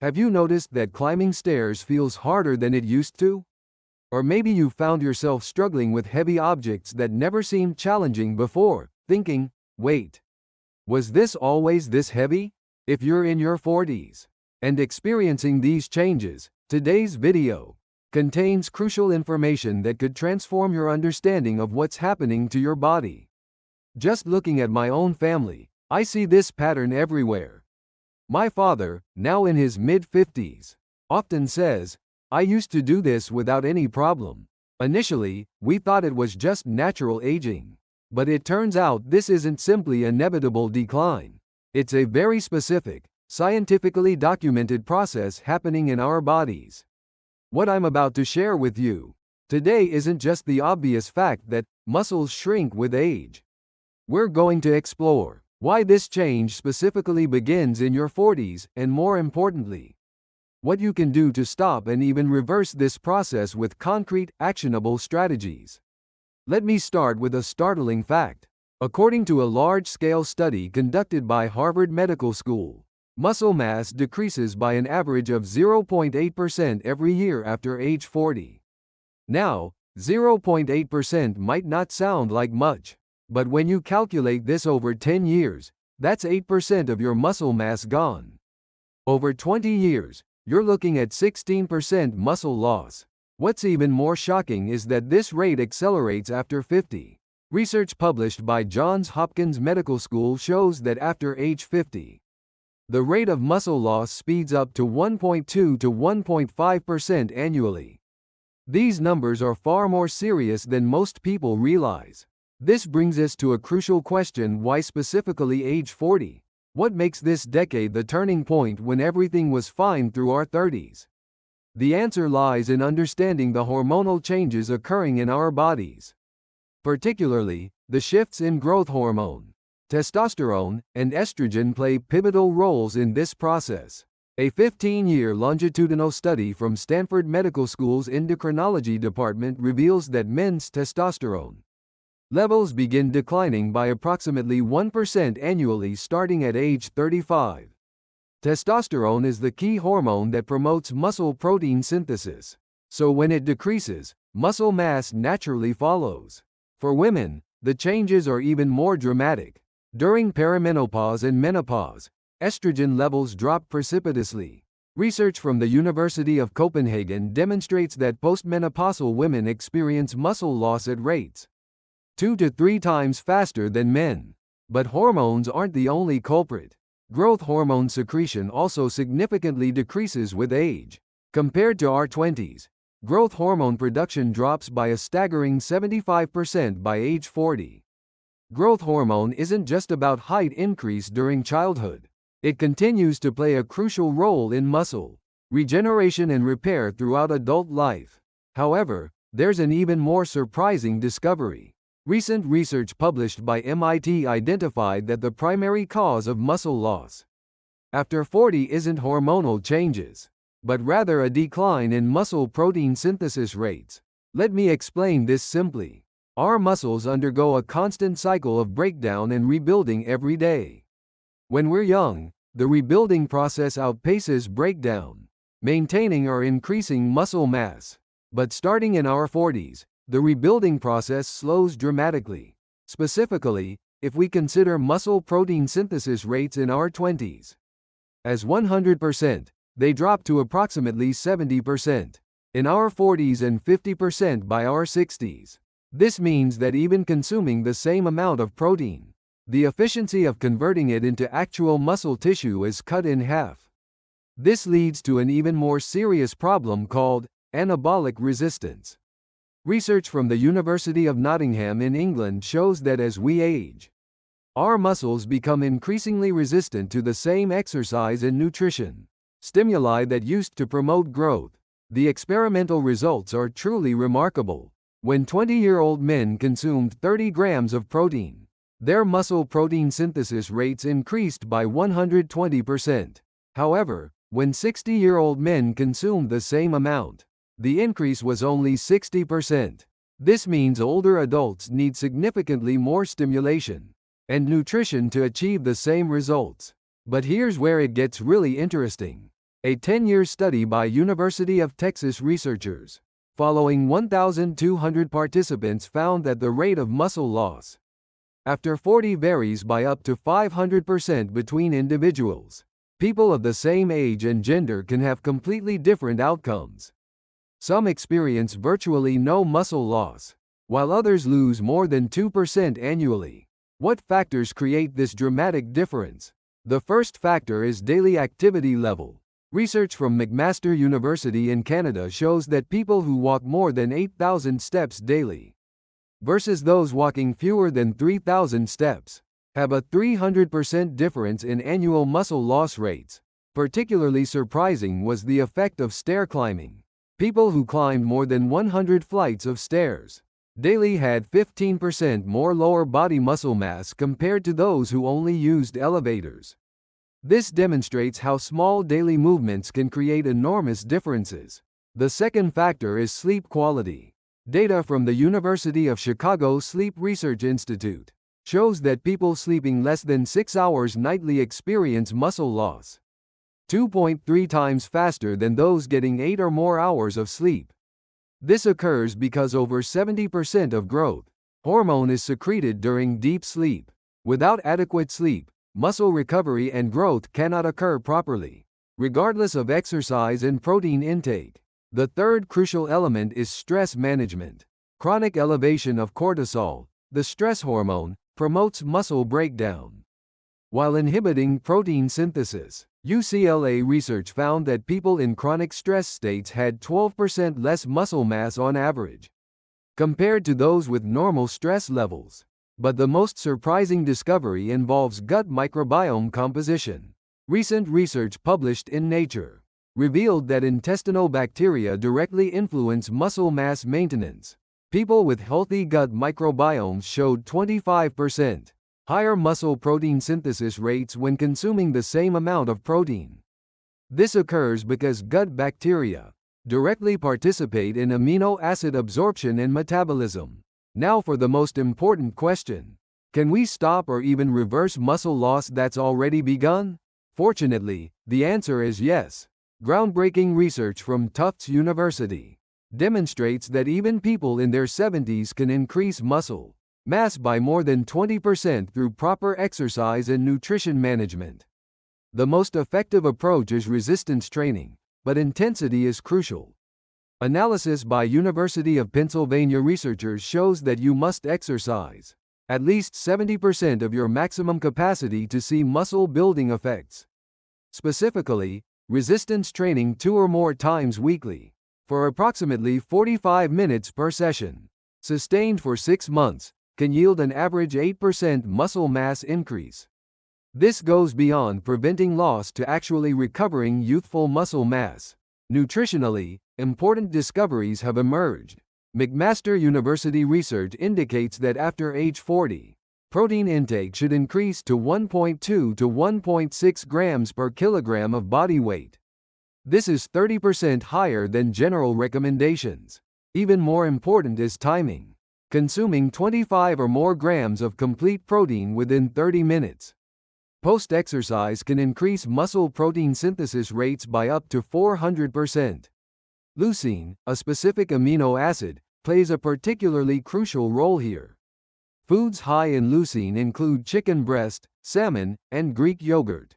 Have you noticed that climbing stairs feels harder than it used to? Or maybe you found yourself struggling with heavy objects that never seemed challenging before, thinking, wait, was this always this heavy? If you're in your 40s and experiencing these changes, today's video contains crucial information that could transform your understanding of what's happening to your body. Just looking at my own family, I see this pattern everywhere. My father, now in his mid-50s, often says, "I used to do this without any problem." Initially, we thought it was just natural aging. But it turns out this isn't simply inevitable decline. It's a very specific, scientifically documented process happening in our bodies. What I'm about to share with you today isn't just the obvious fact that muscles shrink with age. We're going to explore why this change specifically begins in your 40s, and more importantly, what you can do to stop and even reverse this process with concrete, actionable strategies. Let me start with a startling fact. According to a large-scale study conducted by Harvard Medical School, muscle mass decreases by an average of 0.8% every year after age 40. Now, 0.8% might not sound like much, but when you calculate this over 10 years, that's 8% of your muscle mass gone. Over 20 years, you're looking at 16% muscle loss. What's even more shocking is that this rate accelerates after 50. Research published by Johns Hopkins Medical School shows that after age 50, the rate of muscle loss speeds up to 1.2 to 1.5% annually. These numbers are far more serious than most people realize. This brings us to a crucial question: why specifically age 40? What makes this decade the turning point when everything was fine through our 30s? The answer lies in understanding the hormonal changes occurring in our bodies. Particularly, the shifts in growth hormone, testosterone, and estrogen play pivotal roles in this process. A 15-year longitudinal study from Stanford Medical School's endocrinology department reveals that men's testosterone levels begin declining by approximately 1% annually starting at age 35. Testosterone is the key hormone that promotes muscle protein synthesis. So when it decreases, muscle mass naturally follows. For women, the changes are even more dramatic. During perimenopause and menopause, estrogen levels drop precipitously. Research from the University of Copenhagen demonstrates that postmenopausal women experience muscle loss at rates 2 to 3 times faster than men. But hormones aren't the only culprit. Growth hormone secretion also significantly decreases with age. Compared to our 20s, growth hormone production drops by a staggering 75% by age 40. Growth hormone isn't just about height increase during childhood. It continues to play a crucial role in muscle regeneration and repair throughout adult life. However, there's an even more surprising discovery. Recent research published by MIT identified that the primary cause of muscle loss after 40 isn't hormonal changes, but rather a decline in muscle protein synthesis rates. Let me explain this simply. Our muscles undergo a constant cycle of breakdown and rebuilding every day. When we're young, the rebuilding process outpaces breakdown, maintaining or increasing muscle mass. But starting in our 40s, the rebuilding process slows dramatically. Specifically, if we consider muscle protein synthesis rates in our 20s as 100%, they drop to approximately 70% in our 40s and 50% by our 60s. This means that even consuming the same amount of protein, the efficiency of converting it into actual muscle tissue is cut in half. This leads to an even more serious problem called anabolic resistance. Research from the University of Nottingham in England shows that as we age, our muscles become increasingly resistant to the same exercise and nutrition stimuli that used to promote growth. The experimental results are truly remarkable. When 20-year-old men consumed 30 grams of protein, their muscle protein synthesis rates increased by 120%. However, when 60-year-old men consumed the same amount, the increase was only 60%. This means older adults need significantly more stimulation and nutrition to achieve the same results. But here's where it gets really interesting. A 10-year study by University of Texas researchers, following 1,200 participants, found that the rate of muscle loss after 40 varies by up to 500% between individuals. People of the same age and gender can have completely different outcomes. Some experience virtually no muscle loss, while others lose more than 2% annually. What factors create this dramatic difference? The first factor is daily activity level. Research from McMaster University in Canada shows that people who walk more than 8,000 steps daily versus those walking fewer than 3,000 steps have a 300% difference in annual muscle loss rates. Particularly surprising was the effect of stair climbing. People who climbed more than 100 flights of stairs daily had 15% more lower body muscle mass compared to those who only used elevators. This demonstrates how small daily movements can create enormous differences. The second factor is sleep quality. Data from the University of Chicago Sleep Research Institute shows that people sleeping less than 6 hours nightly experience muscle loss 2.3 times faster than those getting 8 or more hours of sleep. This occurs because over 70% of growth hormone is secreted during deep sleep. Without adequate sleep, muscle recovery and growth cannot occur properly, regardless of exercise and protein intake. The third crucial element is stress management. Chronic elevation of cortisol, the stress hormone, promotes muscle breakdown while inhibiting protein synthesis. UCLA research found that people in chronic stress states had 12% less muscle mass on average compared to those with normal stress levels. But the most surprising discovery involves gut microbiome composition. Recent research published in Nature revealed that intestinal bacteria directly influence muscle mass maintenance. People with healthy gut microbiomes showed 25% higher muscle protein synthesis rates when consuming the same amount of protein. This occurs because gut bacteria directly participate in amino acid absorption and metabolism. Now for the most important question: can we stop or even reverse muscle loss that's already begun? Fortunately, the answer is yes. Groundbreaking research from Tufts University demonstrates that even people in their 70s can increase muscle mass by more than 20% through proper exercise and nutrition management. The most effective approach is resistance training, but intensity is crucial. Analysis by University of Pennsylvania researchers shows that you must exercise at least 70% of your maximum capacity to see muscle building effects. Specifically, resistance training 2 or more times weekly for approximately 45 minutes per session, sustained for 6 months, can yield an average 8% muscle mass increase. This goes beyond preventing loss to actually recovering youthful muscle mass. Nutritionally, important discoveries have emerged. McMaster University research indicates that after age 40, protein intake should increase to 1.2 to 1.6 grams per kilogram of body weight. This is 30% higher than general recommendations. Even more important is timing. Consuming 25 or more grams of complete protein within 30 minutes post-exercise can increase muscle protein synthesis rates by up to 400%. Leucine, a specific amino acid, plays a particularly crucial role here. Foods high in leucine include chicken breast, salmon, and Greek yogurt.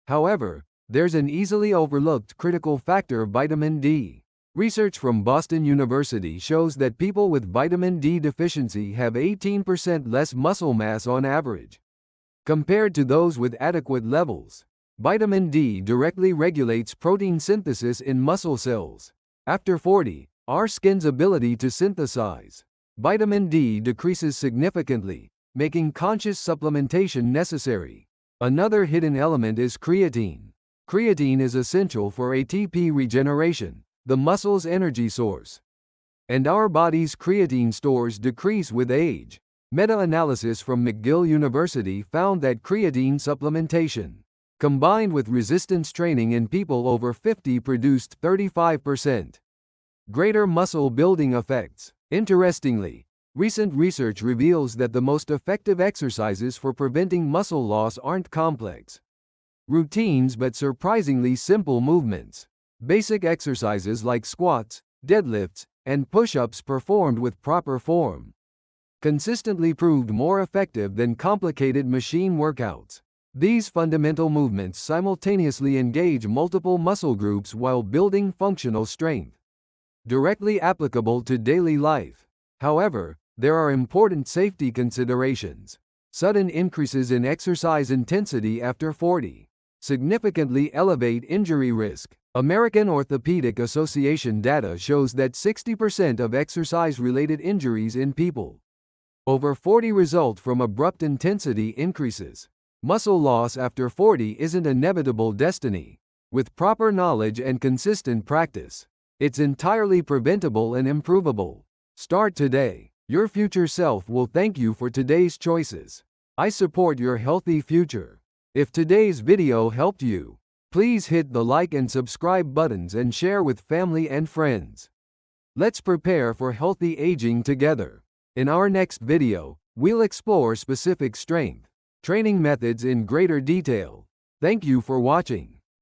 However, there's an easily overlooked critical factor: vitamin D. Research from Boston University shows that people with vitamin D deficiency have 18% less muscle mass on average compared to those with adequate levels. Vitamin D directly regulates protein synthesis in muscle cells. After 40, our skin's ability to synthesize vitamin D decreases significantly, making conscious supplementation necessary. Another hidden element is creatine. Creatine is essential for ATP regeneration, the muscle's energy source. And our body's creatine stores decrease with age. Meta-analysis from McGill University found that creatine supplementation, combined with resistance training in people over 50, produced 35% greater muscle building effects. Interestingly, recent research reveals that the most effective exercises for preventing muscle loss aren't complex. Routines but surprisingly simple movements. Basic exercises like squats, deadlifts, and push-ups performed with proper form consistently proved more effective than complicated machine workouts. These fundamental movements simultaneously engage multiple muscle groups while building functional strength, directly applicable to daily life. However, there are important safety considerations. Sudden increases in exercise intensity after 40 significantly elevate injury risk. American Orthopedic Association data shows that 60% of exercise-related injuries in people over 40 result from abrupt intensity increases. Muscle loss after 40 isn't an inevitable destiny. With proper knowledge and consistent practice, it's entirely preventable and improvable. Start today. Your future self will thank you for today's choices. I support your healthy future. If today's video helped you, please hit the like and subscribe buttons and share with family and friends. Let's prepare for healthy aging together. In our next video, we'll explore specific strength training methods in greater detail. Thank you for watching.